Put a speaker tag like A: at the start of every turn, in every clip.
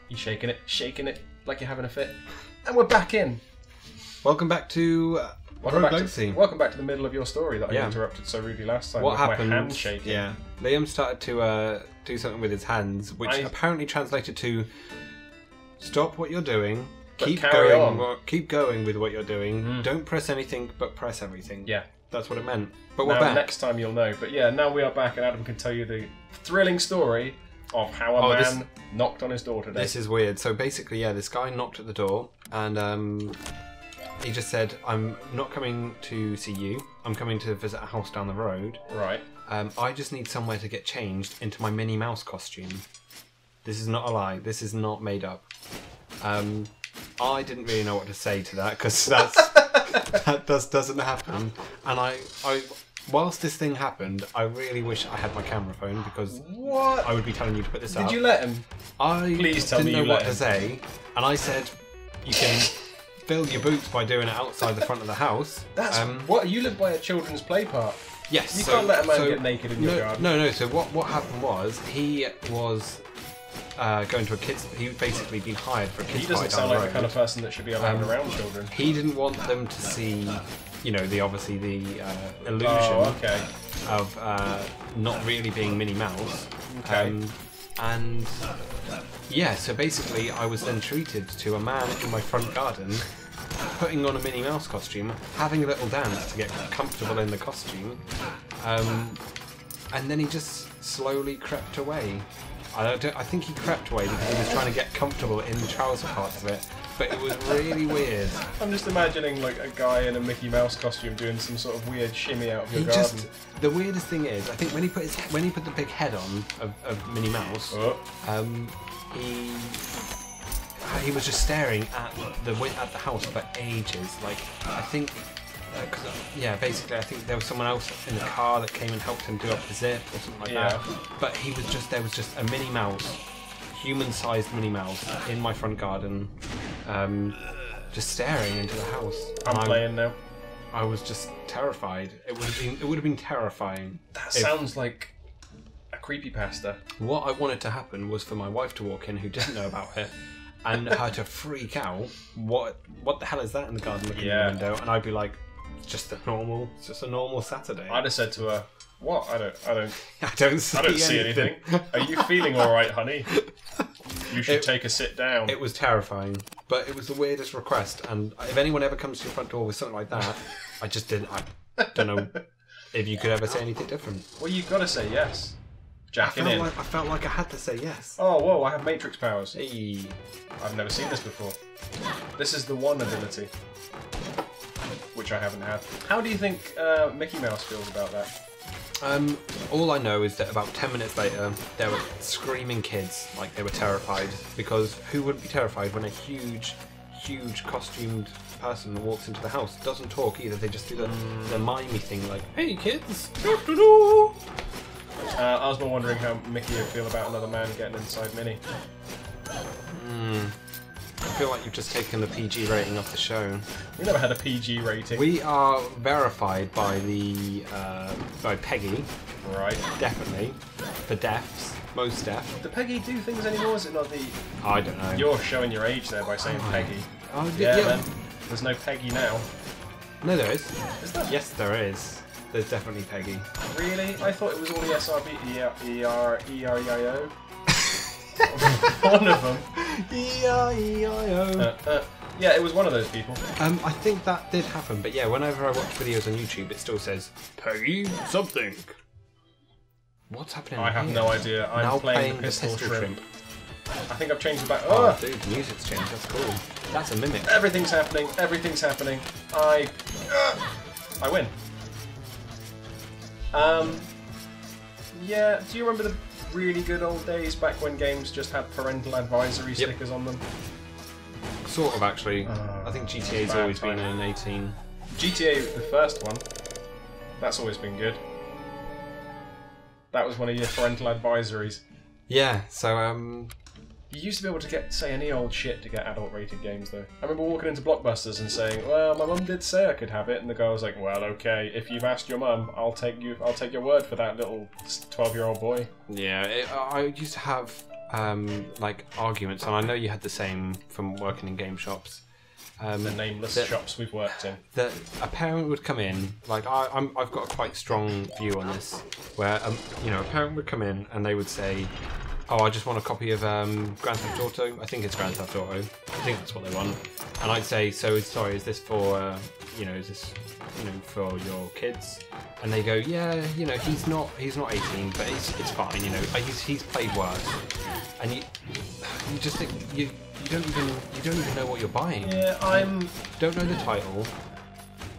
A: You shaking it like you're having a fit. And we're back in.
B: Welcome back to
A: Welcome back to the middle of your story that I interrupted so rudely last time.
B: What happened?
A: My hand shaking.
B: Yeah, Liam started to do something with his hands, which apparently translated to "Stop what you're doing, keep going with what you're doing. Don't press anything, but press everything."
A: Yeah,
B: that's what it meant. But
A: now,
B: we're back.
A: Next time you'll know. But yeah, now we are back, and Adam can tell you the thrilling story of how a man knocked on his door today.
B: This is weird. So basically, yeah, this guy knocked at the door, and he just said, "I'm not coming to see you. I'm coming to visit a house down the road.
A: Right.
B: I just need somewhere to get changed into my Minnie Mouse costume." This is not a lie. This is not made up. I didn't really know what to say to that because that doesn't happen. And I whilst this thing happened, I really wish I had my camera phone because I would be telling you to put this up.
A: Did you let him?
B: Please tell me you didn't know what to say, and I said, "You can fill your boots by doing it outside the front of the house."
A: That's what you live by a children's play park.
B: Yes.
A: You can't let a man get naked in your garden.
B: No. So what happened was he was going to a kids. He'd basically been hired for a kids.
A: He doesn't sound like the kind of person that should be allowed around children.
B: He didn't want them to see, the illusion of not really being Minnie Mouse.
A: Okay.
B: And yeah, so basically I was then treated to a man in my front garden putting on a Minnie Mouse costume, having a little dance to get comfortable in the costume, and then he just slowly crept away. I think he crept away because he was trying to get comfortable in the trouser parts of it, but it was really weird.
A: I'm just imagining like a guy in a Mickey Mouse costume doing some sort of weird shimmy out of your garden.
B: The weirdest thing is, I think when he put the big head on of Minnie Mouse, he was just staring at the house for ages. Like I think. Basically, I think there was someone else in the car that came and helped him do up the zip or something like that. But there was just a Minnie Mouse, human-sized Minnie Mouse in my front garden, just staring into the house.
A: I'm playing now.
B: I was just terrified. It would have been terrifying.
A: That sounds like a creepypasta.
B: What I wanted to happen was for my wife to walk in, who didn't know about it, and her to freak out. What the hell is that in the garden looking in the window? And I'd be like, it's just a normal Saturday.
A: I'd have said to her, "What? I don't
B: see
A: see anything. Are you feeling all right, honey? You should take a sit down."
B: It was terrifying, but it was the weirdest request. And if anyone ever comes to your front door with something like that, I don't know if you could ever say anything different.
A: Well, you've got to say yes. I
B: felt like I had to say yes.
A: Oh, whoa! I have Matrix powers.
B: Hey.
A: I've never seen this before. This is the one ability, which I haven't had. How do you think Mickey Mouse feels about that?
B: All I know is that about 10 minutes later, there were screaming kids like they were terrified. Because who wouldn't be terrified when a huge costumed person walks into the house? Doesn't talk either. They just do the mimey thing like, "Hey kids,
A: I was more wondering how Mickey would feel about another man getting inside Minnie.
B: I feel like you've just taken the PG rating off the show.
A: We never had a PG rating.
B: We are verified by by Peggy.
A: Right.
B: Definitely. For deafs. Most deaf.
A: Do Peggy do things anymore? Is it not the...
B: I don't know.
A: You're showing your age there by saying Peggy.
B: Oh, yeah.
A: Man. There's no Peggy now.
B: No, there is.
A: Is there?
B: Yes, there is. There's definitely Peggy.
A: Really? I thought it was all the SRB, E-R-E-I-O. One of them.
B: E-I-E-I-O.
A: Yeah, it was one of those people.
B: I think that did happen, but yeah, whenever I watch videos on YouTube, it still says Peggy something. What's happening?
A: I have no idea. I'm
B: now
A: playing the pistol shrimp. I think I've changed the back.
B: Oh, dude, the music's changed. That's cool. That's a mimic.
A: Everything's happening. Everything's happening. I win. Yeah. Do you remember the really good old days back when games just had parental advisory stickers on them?
B: Sort of, actually. I think GTA's always been in 18.
A: GTA, the first one, that's always been good. That was one of your parental advisories.
B: Yeah, so
A: You used to be able to say any old shit to get adult-rated games, though. I remember walking into Blockbusters and saying, "Well, my mum did say I could have it," and the guy was like, "Well, okay, if you've asked your mum, I'll take your word for that little 12-year-old boy."
B: Yeah, I used to have like arguments, and I know you had the same from working in game shops.
A: The nameless shops we've worked in.
B: That a parent would come in, like I've got a quite strong view on this, where you know, a parent would come in and they would say, "Oh, I just want a copy of Grand Theft Auto. I think it's Grand Theft Auto. I think that's what they want." And I'd say, "So, sorry, is this for you know, is this, you know, for your kids?" And they go, "Yeah, you know, he's not 18, but it's fine. You know, he's played worse." And you just think you don't even know what you're buying.
A: Yeah,
B: don't know the title.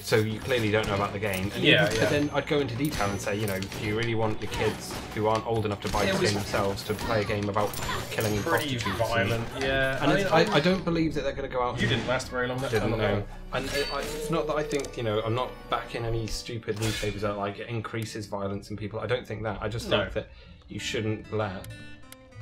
B: So you clearly don't know about the game. And But then I'd go into detail and say, you know, do you really want your kids who aren't old enough to buy the game themselves to play a game about killing and prostitutes?
A: Pretty violent, yeah.
B: And I don't believe that they're going to go out.
A: You didn't last very long.
B: Didn't know. And it's not that I think, you know, I'm not backing any stupid newspapers that like it increases violence in people. I don't think that. I just think that you shouldn't let,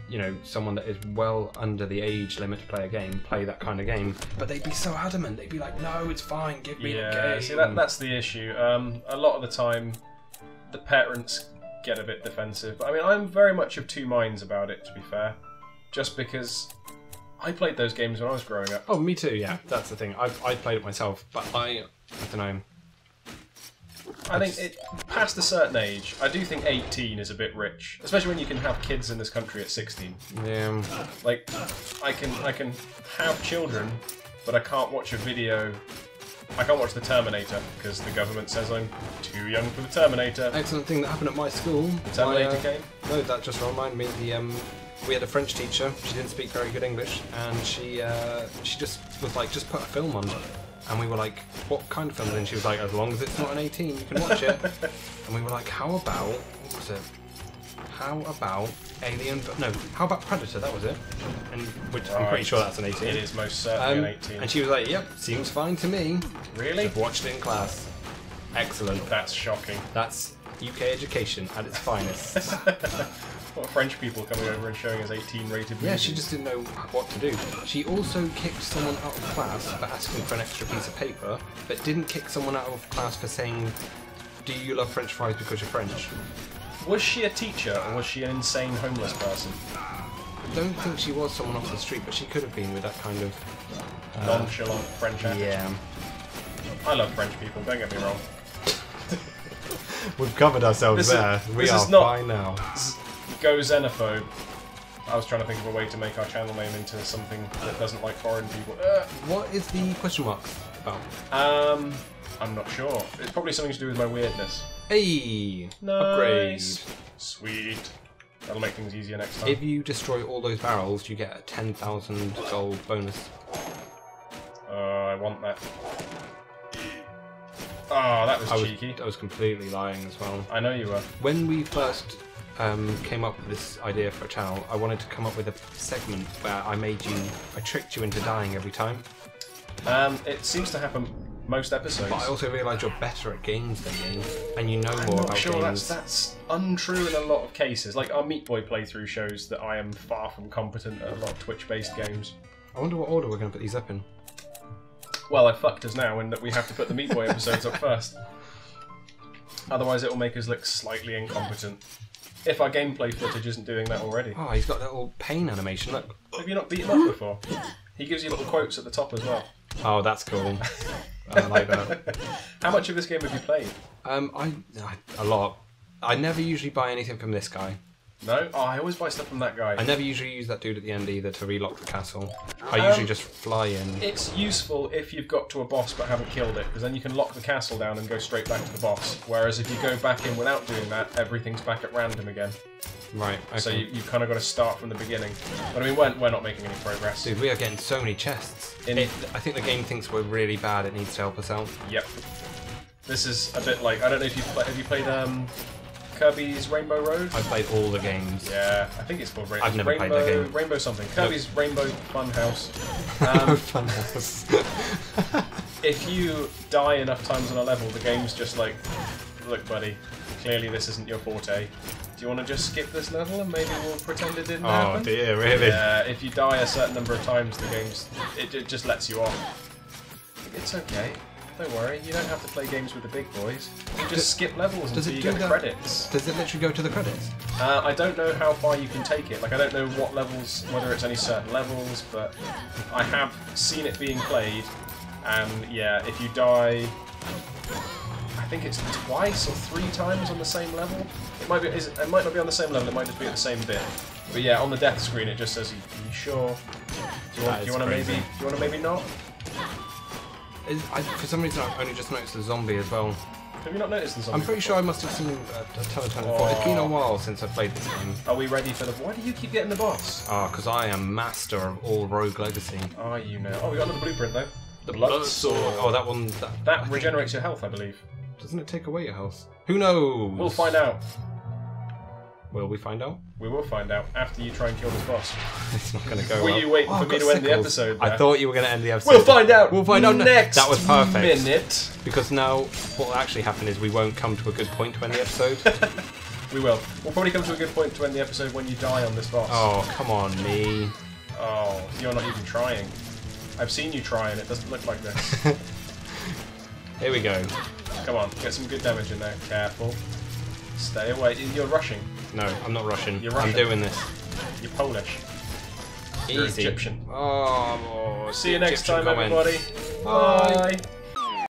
B: you know, someone that is well under the age limit to play a game play that kind of game. But they'd be so adamant. They'd be like, "No, it's fine. Give me the game."
A: See, that's the issue. A lot of the time, the parents get a bit defensive. But I mean, I'm very much of two minds about it, to be fair. Just because I played those games when I was growing up.
B: Oh, me too. Yeah, that's the thing. I played it myself, but I don't know.
A: I think past a certain age, I do think 18 is a bit rich, especially when you can have kids in this country at 16.
B: Yeah.
A: Like, I can have children, but I can't watch a video. I can't watch The Terminator because the government says I'm too young for The Terminator.
B: Excellent thing that happened at my school.
A: The Terminator game?
B: No, that just reminded me. We had a French teacher. She didn't speak very good English, and she just was like, "Just put a film on." And we were like, "What kind of film?" And she was like, "As long as it's not an 18, you can watch it." And we were like, "How about, what was it? How about Alien? No, how about Predator?" That was it. And which I'm pretty sure that's an 18.
A: It is most certainly an 18.
B: And she was like, "Yep, seems fine to me."
A: Really?
B: Just watched it in class. Excellent.
A: That's shocking.
B: That's UK education at its finest.
A: What, French people coming over and showing us 18 rated movies?
B: Yeah, she just didn't know what to do. She also kicked someone out of class for asking for an extra piece of paper, but didn't kick someone out of class for saying, "Do you love French fries because you're French?"
A: Was she a teacher, or was she an insane homeless person?
B: I don't think she was someone off the street, but she could have been with that kind of
A: nonchalant French attitude.
B: Yeah.
A: I love French people, don't get me wrong.
B: We've covered ourselves there. We are fine now.
A: Go xenophobe. I was trying to think of a way to make our channel name into something that doesn't like foreign people.
B: What is the question mark about?
A: I'm not sure. It's probably something to do with my weirdness.
B: Hey!
A: Nice.
B: Upgrade.
A: Sweet. That'll make things easier next time.
B: If you destroy all those barrels, you get a 10,000 gold bonus.
A: I want that. Oh, that was cheeky.
B: I was completely lying as well.
A: I know you were.
B: When we first came up with this idea for a channel, I wanted to come up with a segment where I tricked you into dying every time.
A: It seems to happen most episodes.
B: But I also realised you're better at games than me, and you know more about games. I'm
A: not sure that's untrue in a lot of cases. Like our Meat Boy playthrough shows that I am far from competent at a lot of Twitch-based games.
B: I wonder what order we're going to put these up in.
A: Well, I fucked us now in that we have to put the Meat Boy episodes up first. Otherwise it will make us look slightly incompetent. If our gameplay footage isn't doing that already.
B: Oh, he's got a little pain animation, look.
A: Have you not beat him up before? He gives you little quotes at the top as well.
B: Oh, that's cool. I like that.
A: How much of this game have you played?
B: A lot. I never usually buy anything from this guy.
A: No? Oh, I always buy stuff from that guy.
B: I never usually use that dude at the end either to relock the castle. I usually just fly in.
A: It's useful if you've got to a boss but haven't killed it, because then you can lock the castle down and go straight back to the boss. Whereas if you go back in without doing that, everything's back at random again.
B: Right, okay.
A: So you've kind of got to start from the beginning. But I mean, we're not making any progress.
B: Dude, we are getting so many chests. I think the game thinks we're really bad, it needs to help us out.
A: Yep. This is a bit like, I don't know if have you played Kirby's Rainbow Road?
B: I've played all the games.
A: Yeah, I think it's called Rainbow.
B: I've never played that game.
A: Rainbow something. Kirby's Rainbow Funhouse.
B: Funhouse.
A: If you die enough times on a level, the game's just like, look, buddy, clearly this isn't your forte. Do you want to just skip this level and maybe we'll pretend it didn't happen?
B: Oh dear, really?
A: Yeah, if you die a certain number of times, the game's it just lets you off. It's okay. Don't worry, you don't have to play games with the big boys. You just skip levels until you get the credits.
B: Does it literally go to the credits?
A: I don't know how far you can take it. Like, I don't know what levels, whether it's any certain levels, but I have seen it being played, and yeah, if you die, I think it's twice or 3 times on the same level. It might be. It might not be on the same level. It might just be at the same bit. But yeah, on the death screen, it just says, "Are you sure? Do you want to maybe? Do you want to maybe not?"
B: For some reason, I've only just noticed the zombie as well.
A: Have you not noticed the zombie?
B: I'm pretty sure I must have seen a ton before. It's been a while since I played this game.
A: Are we ready for the... Why do you keep getting the boss?
B: Ah, because I am master of all Rogue Legacy.
A: Are you now? Oh, we got another blueprint though.
B: The blood sword. Oh, that one...
A: That regenerates your health, I believe.
B: Doesn't it take away your health? Who knows?
A: We'll find out.
B: Will we find out?
A: We will find out after you try and kill this boss.
B: It's not going to go
A: Will
B: well.
A: you wait for me to end the episode there?
B: I thought you were going to end the episode.
A: We'll find out!
B: We'll find out
A: next
B: That was perfect.
A: minute.
B: Because now, what will actually happen is we won't come to a good point to end the episode.
A: We will. We'll probably come to a good point to end the episode when you die on this boss.
B: Oh, come on, me.
A: Oh, you're not even trying. I've seen you try and it doesn't look like this.
B: Here we go.
A: Come on, get some good damage in there. Careful. Stay away. You're rushing.
B: No, I'm not Russian.
A: You're Russian.
B: I'm doing this.
A: You're Polish.
B: Easy.
A: You're Egyptian.
B: Oh,
A: See you next time,
B: comment.
A: everybody. Bye.